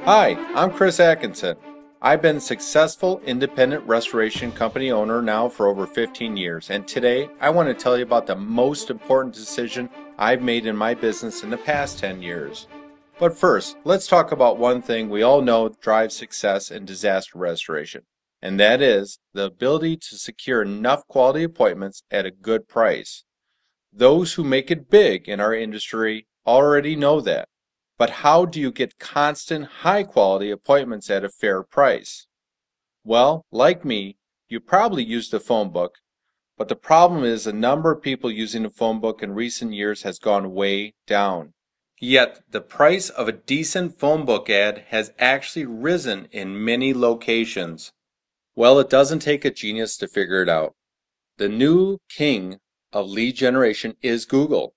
Hi, I'm Chris Atkinson. I've been a successful independent restoration company owner now for over 15 years, and today I want to tell you about the most important decision I've made in my business in the past 10 years. But first, let's talk about one thing we all know drives success in disaster restoration, and that is the ability to secure enough quality appointments at a good price. Those who make it big in our industry already know that. But how do you get constant, high-quality appointments at a fair price? Well, like me, you probably use the phone book, but the problem is the number of people using the phone book in recent years has gone way down. Yet, the price of a decent phone book ad has actually risen in many locations. Well, it doesn't take a genius to figure it out. The new king of lead generation is Google.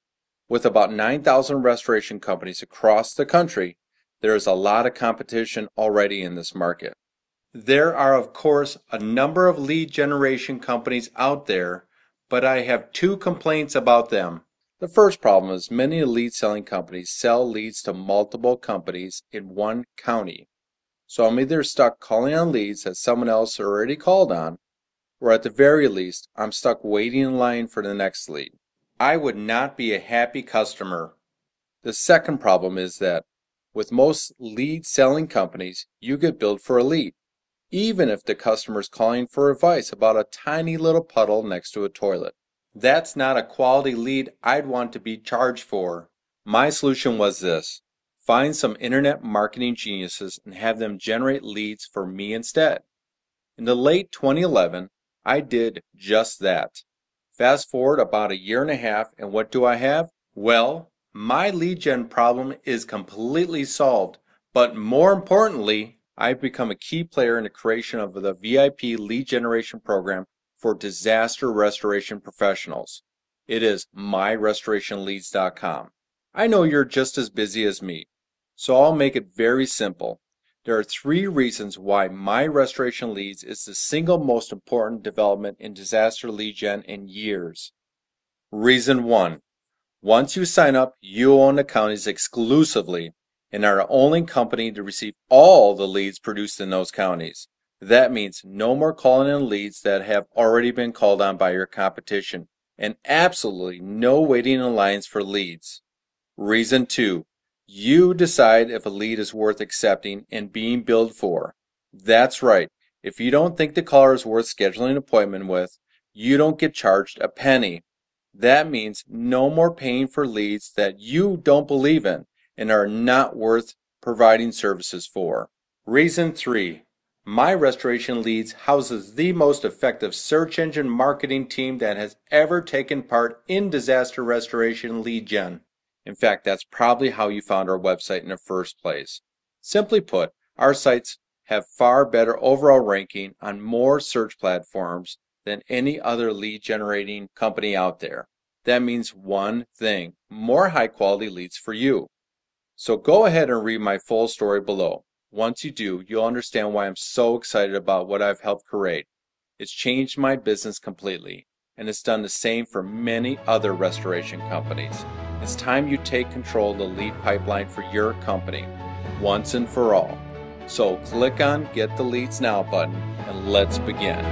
With about 9,000 restoration companies across the country, there is a lot of competition already in this market. There are, of course, a number of lead generation companies out there, but I have two complaints about them. The first problem is many lead selling companies sell leads to multiple companies in one county. So I'm either stuck calling on leads that someone else already called on, or at the very least, I'm stuck waiting in line for the next lead. I would not be a happy customer. The second problem is that with most lead selling companies, you get billed for a lead, even if the customer is calling for advice about a tiny little puddle next to a toilet. That's not a quality lead I'd want to be charged for. My solution was this: find some internet marketing geniuses and have them generate leads for me instead. In the late 2011, I did just that. Fast forward about a year and a half, and what do I have? Well, my lead gen problem is completely solved, but more importantly, I've become a key player in the creation of the VIP lead generation program for disaster restoration professionals. It is myrestorationleads.com. I know you're just as busy as me, so I'll make it very simple. There are 3 reasons why My Restoration Leads is the single most important development in disaster lead gen in years. Reason 1. Once you sign up, you own the counties exclusively and are the only company to receive all the leads produced in those counties. That means no more calling in leads that have already been called on by your competition, and absolutely no waiting in lines for leads. Reason 2. You decide if a lead is worth accepting and being billed for. That's right. If you don't think the caller is worth scheduling an appointment with, you don't get charged a penny. That means no more paying for leads that you don't believe in and are not worth providing services for. Reason 3. My Restoration Leads houses the most effective search engine marketing team that has ever taken part in disaster restoration lead gen. In fact, that's probably how you found our website in the first place. Simply put, our sites have far better overall ranking on more search platforms than any other lead generating company out there. That means one thing: more high quality leads for you. So go ahead and read my full story below. Once you do, you'll understand why I'm so excited about what I've helped create. It's changed my business completely, and it's done the same for many other restoration companies. It's time you take control of the lead pipeline for your company, once and for all. So click on Get the Leads Now button and let's begin.